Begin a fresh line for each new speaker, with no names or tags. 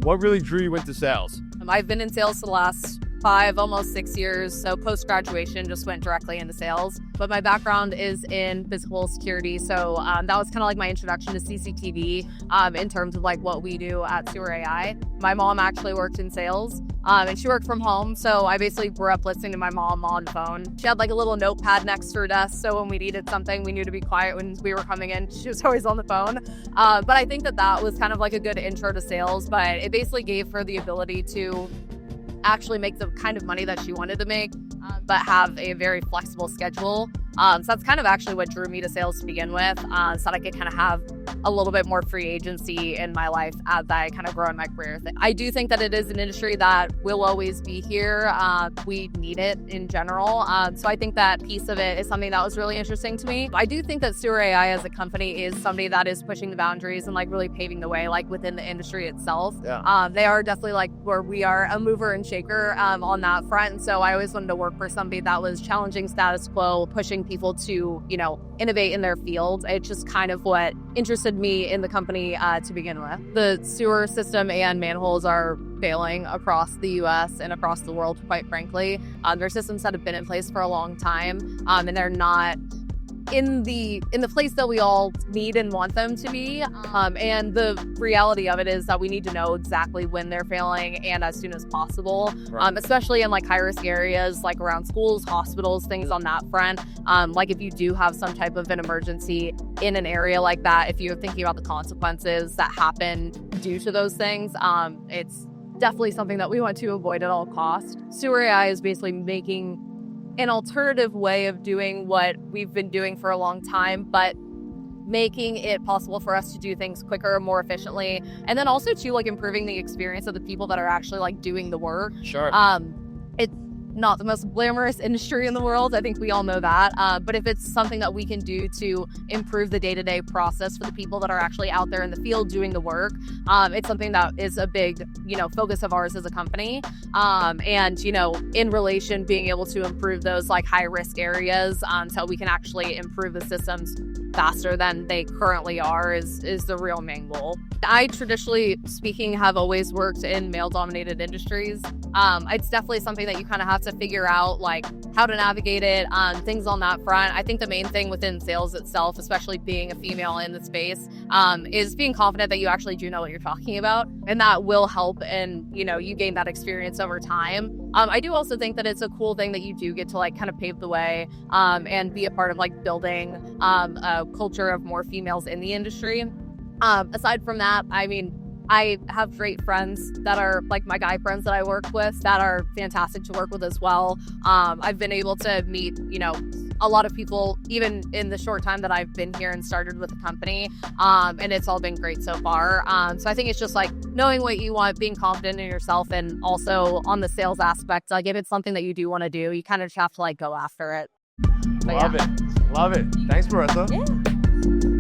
What really drew you into sales?
I've been in sales for the last 5, almost 6 years. So post-graduation, just went directly into sales. But my background is in physical security. So that was kind of like my introduction to CCTV in terms of like what we do at SewerAI. My mom actually worked in sales and she worked from home. So I basically grew up listening to my mom on the phone. She had like a little notepad next to her desk. So when we needed something, we knew to be quiet when we were coming in. She was always on the phone. But I think that was kind of like a good intro to sales, but it basically gave her the ability to actually make the kind of money that she wanted to make, but have a very flexible schedule. So that's kind of actually what drew me to sales to begin with, so that I could kind of have a little bit more free agency in my life as I kind of grow in my career. I do think that it is an industry that will always be here. We need it in general. So I think that piece of it is something that was really interesting to me. I do think that SewerAI as a company is somebody that is pushing the boundaries and like really paving the way like within the industry itself.
Yeah.
They are definitely like where we are a mover and shaker on that front. And so I always wanted to work for somebody that was challenging status quo, pushing people to, innovate in their field. It's just kind of what interested me in the company to begin with. The sewer system and manholes are failing across the U.S. and across the world, quite frankly. They're systems that have been in place for a long time, and they're not in the place that we all need and want them to be. And the reality of it is that we need to know exactly when they're failing and as soon as possible,
Right.
Especially in like high risk areas, like around schools, hospitals, things on that front. Like if you do have some type of an emergency in an area like that, if you're thinking about the consequences that happen due to those things, it's definitely something that we want to avoid at all costs. SewerAI is basically making an alternative way of doing what we've been doing for a long time, but making it possible for us to do things quicker, more efficiently, and then also to like improving the experience of the people that are actually like doing the work.
Sure.
It's not the most glamorous industry in the world. I think we all know that. But if it's something that we can do to improve the day-to-day process for the people that are actually out there in the field doing the work, it's something that is a big, focus of ours as a company. And, in relation, being able to improve those like high-risk areas so we can actually improve the systems faster than they currently are is the real main goal. I, traditionally speaking, have always worked in male-dominated industries. It's definitely something that you kind of have to figure out, like how to navigate it, things on that front. I think the main thing within sales itself, especially being a female in the space, is being confident that you actually do know what you're talking about, and that will help. And you gain that experience over time. I do also think that it's a cool thing that you do get to like kind of pave the way and be a part of like building a culture of more females in the industry. Aside from that, I have great friends that are like my guy friends that I work with that are fantastic to work with as well. I've been able to meet, a lot of people even in the short time that I've been here and started with the company. And it's all been great so far. So I think it's just like knowing what you want, being confident in yourself, and also on the sales aspect, like if it's something that you do want to do, you kind of just have to like go after it.
Love it. Thanks, Marissa.
Yeah.